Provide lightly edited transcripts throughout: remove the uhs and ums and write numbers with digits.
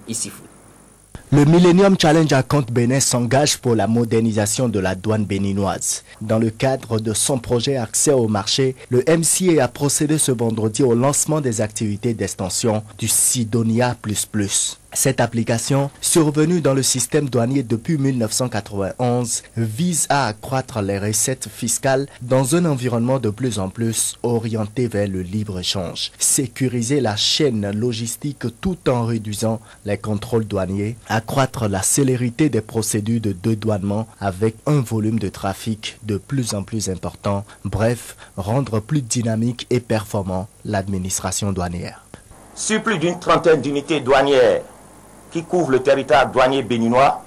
Issifou. Le Millennium Challenge Account Bénin s'engage pour la modernisation de la douane béninoise. Dans le cadre de son projet Accès au marché, le MCA a procédé ce vendredi au lancement des activités d'extension du Sidonia++. Cette application, survenue dans le système douanier depuis 1991, vise à accroître les recettes fiscales dans un environnement de plus en plus orienté vers le libre-échange, sécuriser la chaîne logistique tout en réduisant les contrôles douaniers, accroître la célérité des procédures de dédouanement avec un volume de trafic de plus en plus important, bref, rendre plus dynamique et performant l'administration douanière. Sur plus d'une trentaine d'unités douanières qui couvrent le territoire douanier béninois,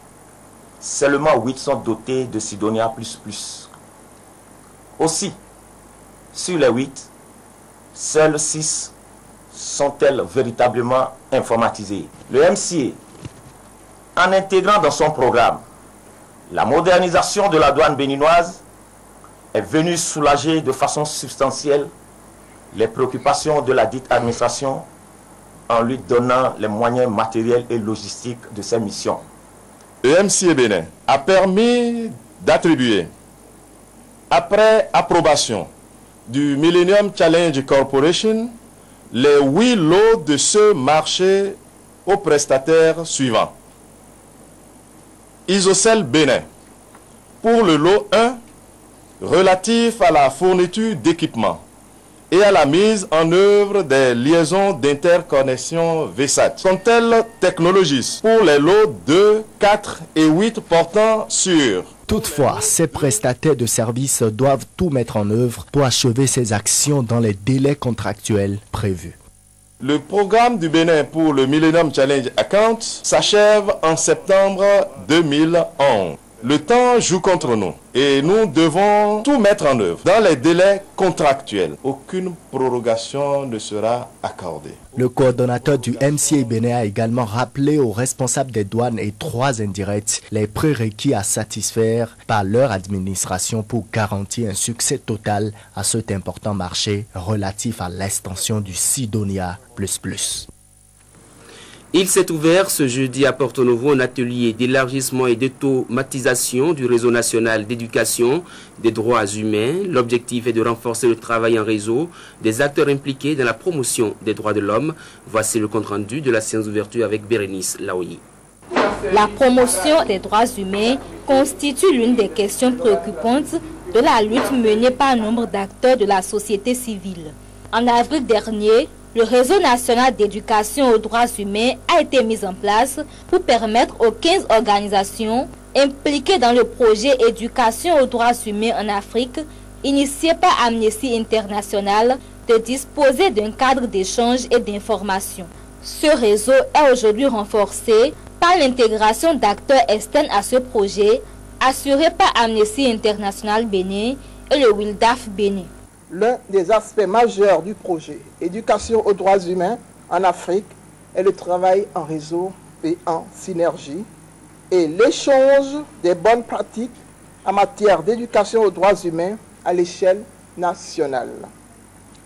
seulement 8 sont dotés de Sidonia++. Aussi, sur les 8, seules 6 sont-elles véritablement informatisées. Le MCA, en intégrant dans son programme la modernisation de la douane béninoise, est venu soulager de façon substantielle les préoccupations de la dite administration en lui donnant les moyens matériels et logistiques de ses missions. Le MCA Bénin a permis d'attribuer, après approbation du Millennium Challenge Corporation, les 8 lots de ce marché aux prestataires suivants. Isocel Bénin, pour le lot 1, relatif à la fourniture d'équipements et à la mise en œuvre des liaisons d'interconnexion VSAT. Sont-elles technologies pour les lots 2, 4 et 8 portant sur... Toutefois, ces prestataires de services doivent tout mettre en œuvre pour achever ces actions dans les délais contractuels prévus. Le programme du Bénin pour le Millennium Challenge Account s'achève en septembre 2011. Le temps joue contre nous et nous devons tout mettre en œuvre dans les délais contractuels. Aucune prorogation ne sera accordée. Le coordonnateur du MCA Bénin a également rappelé aux responsables des douanes et 3 indirects les prérequis à satisfaire par leur administration pour garantir un succès total à cet important marché relatif à l'extension du Sidonia++. Il s'est ouvert ce jeudi à Porto Novo un atelier d'élargissement et d'automatisation du réseau national d'éducation des droits humains. L'objectif est de renforcer le travail en réseau des acteurs impliqués dans la promotion des droits de l'homme. Voici le compte-rendu de la séance d'ouverture avec Bérénice Laoyi. La promotion des droits humains constitue l'une des questions préoccupantes de la lutte menée par un nombre d'acteurs de la société civile. En avril dernier, le réseau national d'éducation aux droits humains a été mis en place pour permettre aux 15 organisations impliquées dans le projet Éducation aux droits humains en Afrique, initié par Amnesty International, de disposer d'un cadre d'échange et d'information. Ce réseau est aujourd'hui renforcé par l'intégration d'acteurs externes à ce projet, assuré par Amnesty International Bénin et le WILDAF Bénin. L'un des aspects majeurs du projet Éducation aux droits humains en Afrique est le travail en réseau et en synergie et l'échange des bonnes pratiques en matière d'éducation aux droits humains à l'échelle nationale.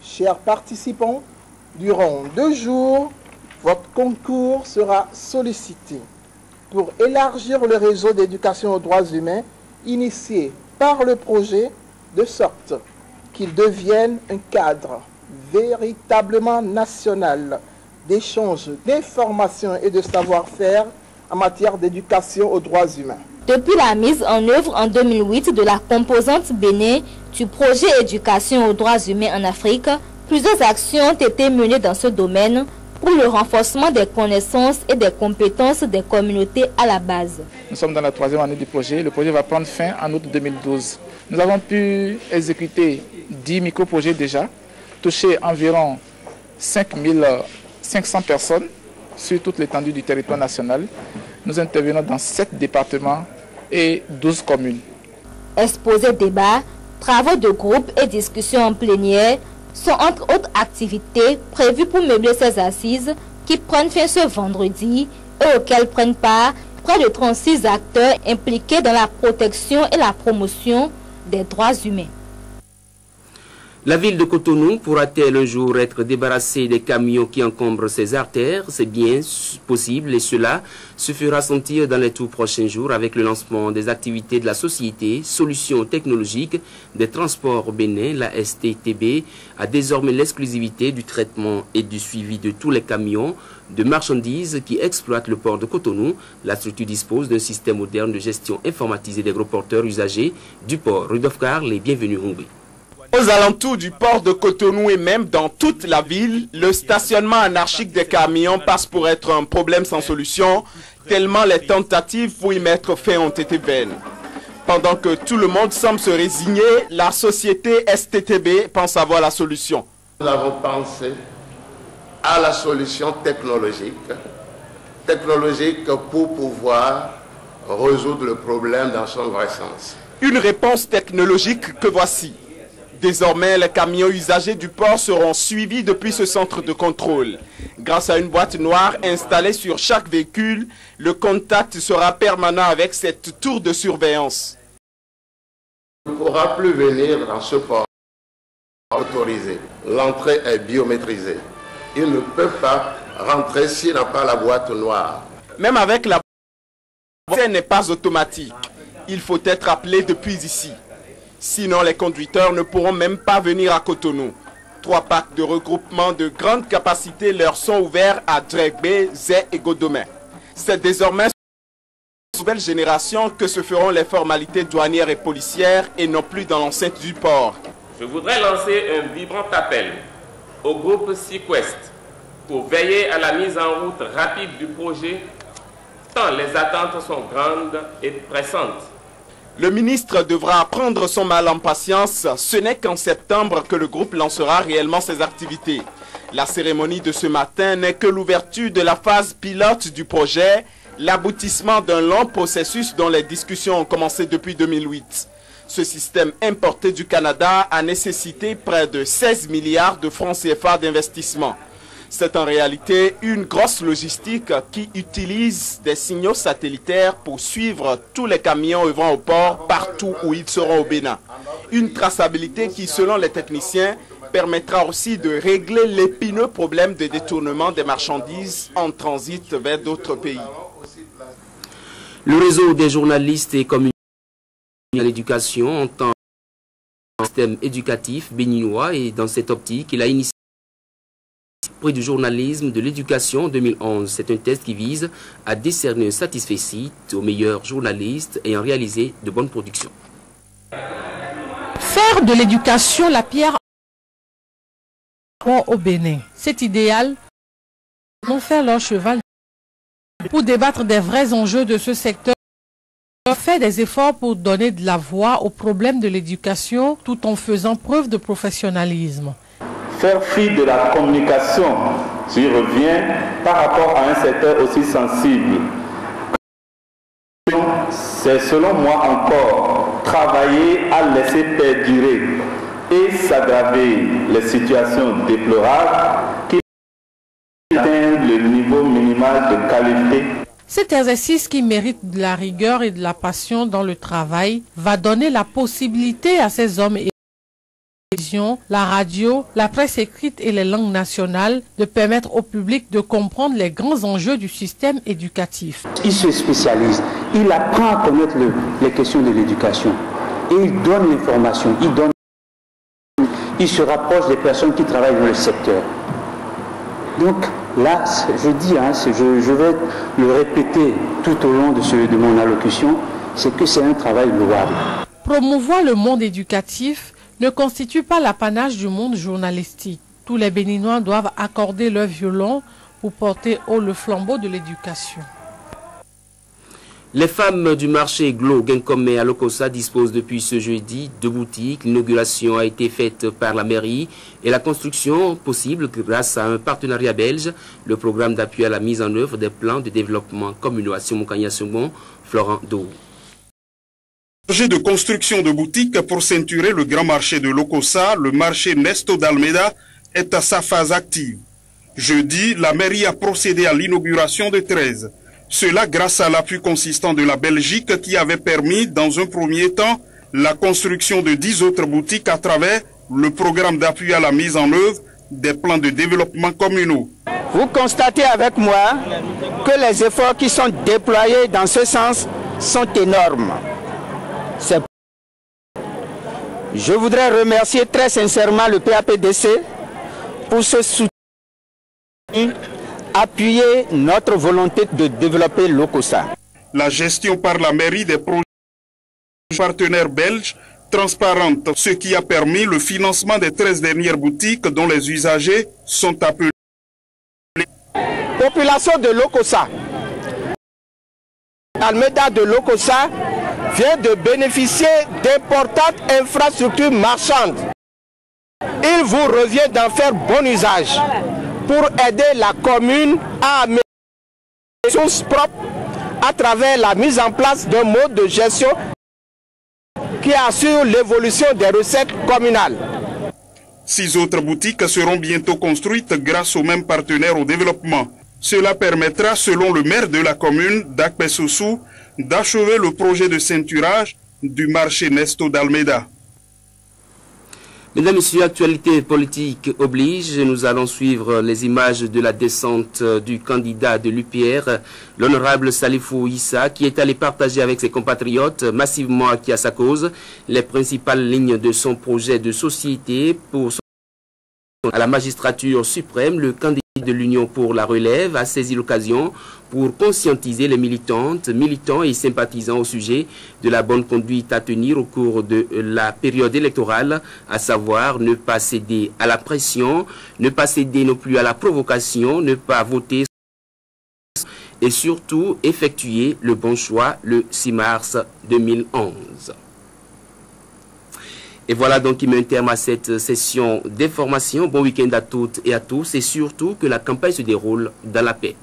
Chers participants, durant 2 jours, votre concours sera sollicité pour élargir le réseau d'éducation aux droits humains initié par le projet de sorte qu'il devienne un cadre véritablement national d'échange d'informations et de savoir-faire en matière d'éducation aux droits humains. Depuis la mise en œuvre en 2008 de la composante Bénin du projet Éducation aux droits humains en Afrique, plusieurs actions ont été menées dans ce domaine pour le renforcement des connaissances et des compétences des communautés à la base. Nous sommes dans la 3e année du projet. Le projet va prendre fin en août 2012. Nous avons pu exécuter 10 micro-projets déjà, toucher environ 5500 personnes sur toute l'étendue du territoire national. Nous intervenons dans 7 départements et 12 communes. Exposés, débats, travaux de groupe et discussions en plénière sont entre autres activités prévues pour meubler ces assises qui prennent fin ce vendredi et auxquelles prennent part près de 36 acteurs impliqués dans la protection et la promotion des droits humains. La ville de Cotonou pourra-t-elle un jour être débarrassée des camions qui encombrent ses artères? C'est bien possible et cela se fera sentir dans les tout prochains jours avec le lancement des activités de la société Solutions technologiques des transports au Bénin. La STTB a désormais l'exclusivité du traitement et du suivi de tous les camions de marchandises qui exploitent le port de Cotonou. La structure dispose d'un système moderne de gestion informatisée des gros porteurs usagers du port. Rudolf Karl et bienvenue Hongrie. Aux alentours du port de Cotonou et même dans toute la ville, le stationnement anarchique des camions passe pour être un problème sans solution, tellement les tentatives pour y mettre fin ont été vaines. Pendant que tout le monde semble se résigner, la société STTB pense avoir la solution. Nous avons pensé à la solution technologique pour pouvoir résoudre le problème dans son vrai sens. Une réponse technologique que voici. Désormais, les camions usagers du port seront suivis depuis ce centre de contrôle. Grâce à une boîte noire installée sur chaque véhicule, le contact sera permanent avec cette tour de surveillance. Il ne pourra plus venir dans ce port autorisé. L'entrée est biométrisée. Il ne peut pas rentrer s'il n'a pas la boîte noire. Même avec la boîte, ce n'est pas automatique. Il faut être appelé depuis ici. Sinon, les conducteurs ne pourront même pas venir à Cotonou. 3 packs de regroupement de grande capacité leur sont ouverts à Dregbe, Zé et Godomé. C'est désormais une nouvelle génération que se feront les formalités douanières et policières et non plus dans l'enceinte du port. Je voudrais lancer un vibrant appel au groupe Sequest pour veiller à la mise en route rapide du projet, tant les attentes sont grandes et pressantes. Le ministre devra prendre son mal en patience. Ce n'est qu'en septembre que le groupe lancera réellement ses activités. La cérémonie de ce matin n'est que l'ouverture de la phase pilote du projet, l'aboutissement d'un long processus dont les discussions ont commencé depuis 2008. Ce système importé du Canada a nécessité près de 16 milliards de francs CFA d'investissement. C'est en réalité une grosse logistique qui utilise des signaux satellitaires pour suivre tous les camions œuvrant au port partout où ils seront au Bénin. Une traçabilité qui, selon les techniciens, permettra aussi de régler l'épineux problème de détournement des marchandises en transit vers d'autres pays. Le réseau des journalistes et communicateurs à l'éducation entend un système éducatif béninois et dans cette optique, il a initié prix du journalisme de l'éducation 2011. C'est un test qui vise à décerner un satisfecit aux meilleurs journalistes ayant réalisé de bonnes productions. Faire de l'éducation la pierre au Bénin. Cet idéal, vont faire leur cheval pour débattre des vrais enjeux de ce secteur. Fait des efforts pour donner de la voix aux problèmes de l'éducation tout en faisant preuve de professionnalisme. Faire fi de la communication, j'y reviens, par rapport à un secteur aussi sensible. C'est selon moi encore travailler à laisser perdurer et s'aggraver les situations déplorables qui atteignent le niveau minimal de qualité. Cet exercice qui mérite de la rigueur et de la passion dans le travail va donner la possibilité à ces hommes et la radio, la presse écrite et les langues nationales de permettre au public de comprendre les grands enjeux du système éducatif. Il se spécialise, il apprend à connaître les questions de l'éducation et il donne l'information, il se rapproche des personnes qui travaillent dans le secteur. Donc là, je dis, je vais le répéter tout au long de mon allocution, c'est que c'est un travail louable. Promouvoir le monde éducatif ne constitue pas l'apanage du monde journalistique. Tous les Béninois doivent accorder leur violon pour porter haut le flambeau de l'éducation. Les femmes du marché Glo Genkome à Lokossa disposent depuis ce jeudi de boutiques. L'inauguration a été faite par la mairie et la construction possible grâce à un partenariat belge, le programme d'appui à la mise en œuvre des plans de développement communaux à Simon-Kanya-Sumbon, Florent Dou. Projet de construction de boutiques pour ceinturer le grand marché de Lokossa, le marché Nesto d'Almeida, est à sa phase active. Jeudi, la mairie a procédé à l'inauguration de 13. Cela grâce à l'appui consistant de la Belgique qui avait permis, dans un premier temps, la construction de 10 autres boutiques à travers le programme d'appui à la mise en œuvre des plans de développement communaux. Vous constatez avec moi que les efforts qui sont déployés dans ce sens sont énormes. Je voudrais remercier très sincèrement le PAPDC pour ce soutien, appuyer notre volonté de développer l'OCOSA. La gestion par la mairie des projets partenaires belges transparente, ce qui a permis le financement des 13 dernières boutiques dont les usagers sont appelés. Population de l'OCOSA, Almeida de l'OCOSA vient de bénéficier d'importantes infrastructures marchandes. Il vous revient d'en faire bon usage pour aider la commune à améliorer les ressources propres à travers la mise en place d'un mode de gestion qui assure l'évolution des recettes communales. 6 autres boutiques seront bientôt construites grâce aux mêmes partenaires au développement. Cela permettra, selon le maire de la commune d'Akpessossou, d'achever le projet de ceinturage du marché Nesto d'Almeida. Mesdames et messieurs, actualité politique oblige, nous allons suivre les images de la descente du candidat de l'UPR, l'honorable Salifou Issa, qui est allé partager avec ses compatriotes, massivement acquis à sa cause, les principales lignes de son projet de société pour à la magistrature suprême. Le candidat de l'Union pour la relève a saisi l'occasion pour conscientiser les militantes, militants et sympathisants au sujet de la bonne conduite à tenir au cours de la période électorale, à savoir ne pas céder à la pression, ne pas céder non plus à la provocation, ne pas voter et surtout effectuer le bon choix le 6 mars 2011. Et voilà donc qui met un terme à cette session d'information. Bon week-end à toutes et à tous et surtout que la campagne se déroule dans la paix.